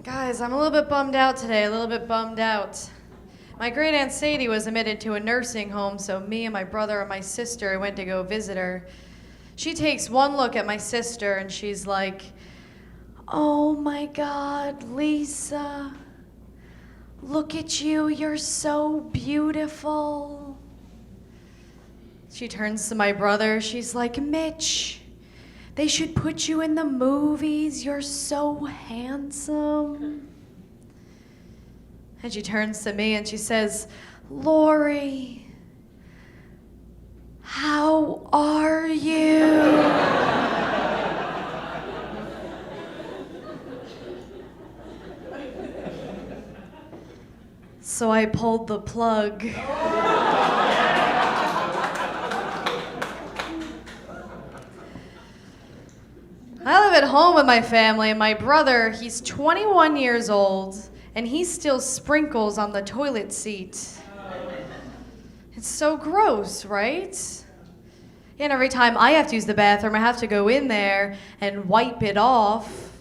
Guys, I'm a little bit bummed out today, a little bit bummed out. My great aunt Sadie was admitted to a nursing home, so me and my brother and my sister went to go visit her. She takes one look at my sister and she's like, "Oh my God, Lisa, look at you, you're so beautiful." She turns to my brother, she's like, "Mitch, they should put you in the movies, you're so handsome." And she turns to me and she says, "Lori, how are you?" So I pulled the plug. I live at home with my family, and my brother, he's 21 years old, and he still sprinkles on the toilet seat. It's so gross, right? And every time I have to use the bathroom, I have to go in there and wipe it off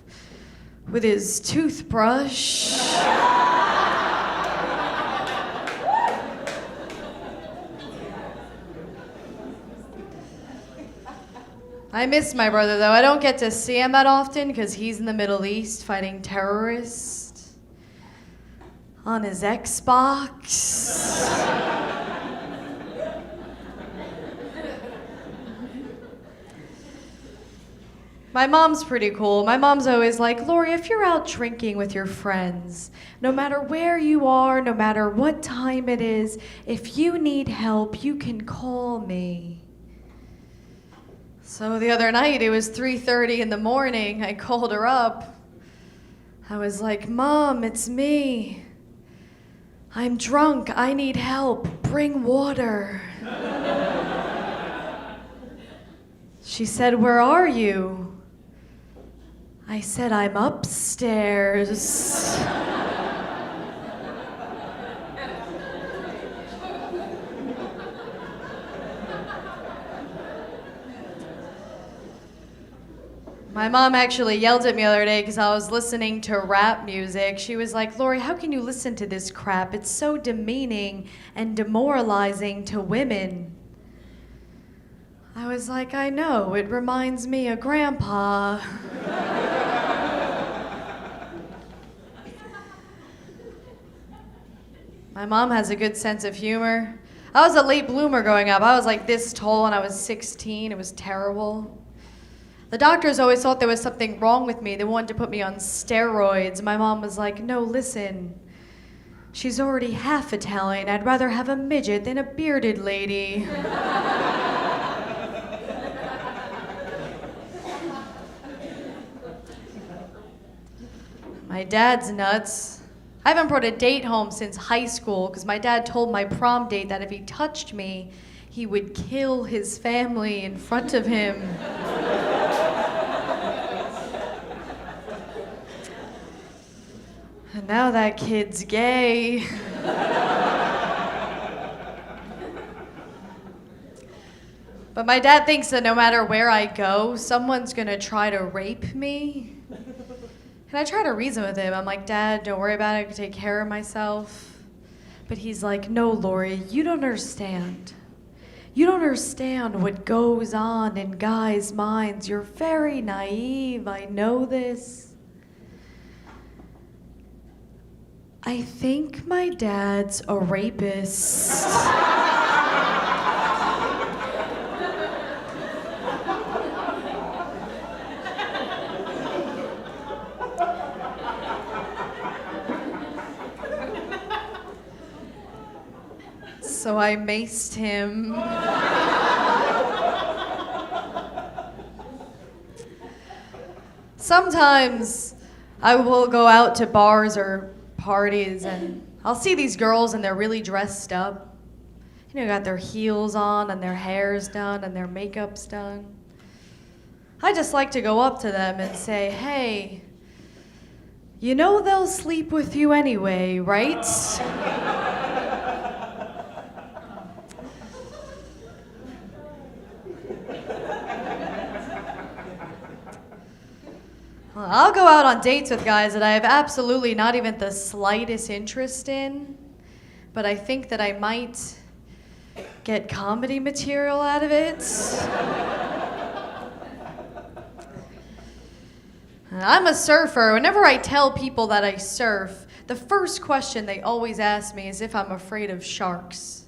with his toothbrush. I miss my brother, though. I don't get to see him that often because he's in the Middle East fighting terrorists on his Xbox. My mom's pretty cool. My mom's always like, "Lori, if you're out drinking with your friends, no matter where you are, no matter what time it is, if you need help, you can call me." So the other night, it was 3:30 in the morning. I called her up. I was like, "Mom, it's me. I'm drunk. I need help. Bring water." She said, "Where are you?" I said, "I'm upstairs." My mom actually yelled at me the other day because I was listening to rap music. She was like, "Lori, how can you listen to this crap? It's so demeaning and demoralizing to women." I was like, "I know, it reminds me of Grandpa." My mom has a good sense of humor. I was a late bloomer growing up. I was like this tall when I was 16. It was terrible. The doctors always thought there was something wrong with me. They wanted to put me on steroids. My mom was like, "No, listen. She's already half Italian. I'd rather have a midget than a bearded lady." My dad's nuts. I haven't brought a date home since high school because my dad told my prom date that if he touched me, he would kill his family in front of him. And now that kid's gay. But my dad thinks that no matter where I go, someone's gonna try to rape me. And I try to reason with him. I'm like, "Dad, don't worry about it. I can take care of myself." But he's like, "No, Lori, you don't understand. You don't understand what goes on in guys' minds. You're very naive. I know this." I think my dad's a rapist. So I maced him. Sometimes I will go out to bars or parties and I'll see these girls and they're really dressed up. You know, got their heels on and their hair's done and their makeup's done. I just like to go up to them and say, "Hey, you know they'll sleep with you anyway, right?" Well, I'll go out on dates with guys that I have absolutely not even the slightest interest in, but I think that I might get comedy material out of it. I'm a surfer. Whenever I tell people that I surf, the first question they always ask me is if I'm afraid of sharks.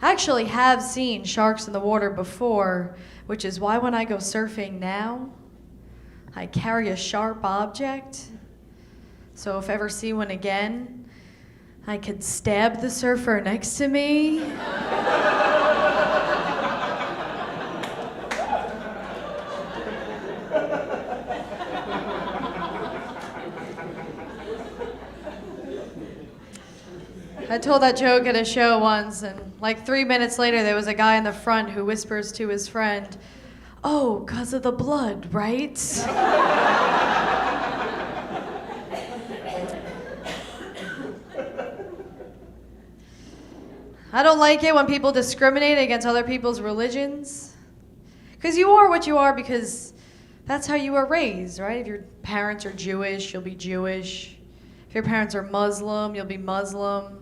I actually have seen sharks in the water before, which is why when I go surfing now, I carry a sharp object. So if I ever see one again, I could stab the surfer next to me. I told that joke at a show once, and like 3 minutes later, there was a guy in the front who whispers to his friend, "Oh, 'cause of the blood, right?" I don't like it when people discriminate against other people's religions. Because you are what you are because that's how you were raised, right? If your parents are Jewish, you'll be Jewish. If your parents are Muslim, you'll be Muslim.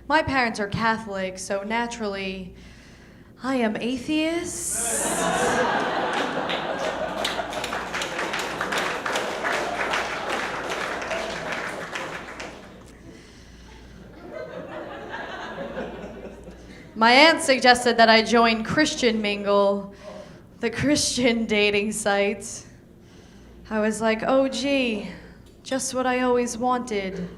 My parents are Catholic, so naturally, I am atheist. My aunt suggested that I join Christian Mingle, the Christian dating site. I was like, oh gee, just what I always wanted.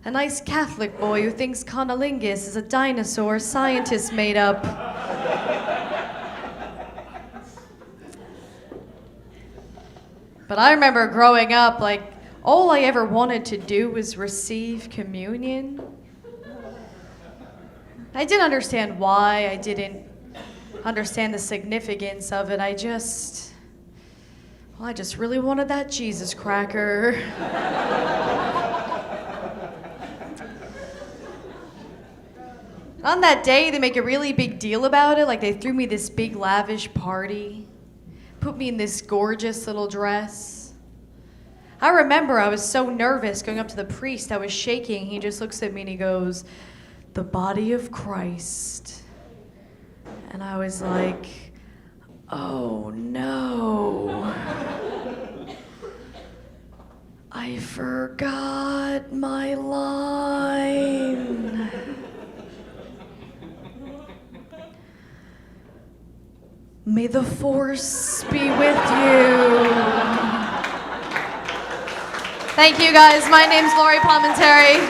A nice Catholic boy who thinks conolingus is a dinosaur scientists made up. But I remember growing up, like, all I ever wanted to do was receive communion. I didn't understand why, I didn't understand the significance of it. I just really wanted that Jesus cracker. On that day, they make a really big deal about it. Like, they threw me this big lavish party, put me in this gorgeous little dress. I remember I was so nervous going up to the priest. I was shaking. He just looks at me and he goes, "The body of Christ." And I was like, oh no. I forgot my line. May the force be with you. Thank you guys. My name's Lori Palminteri.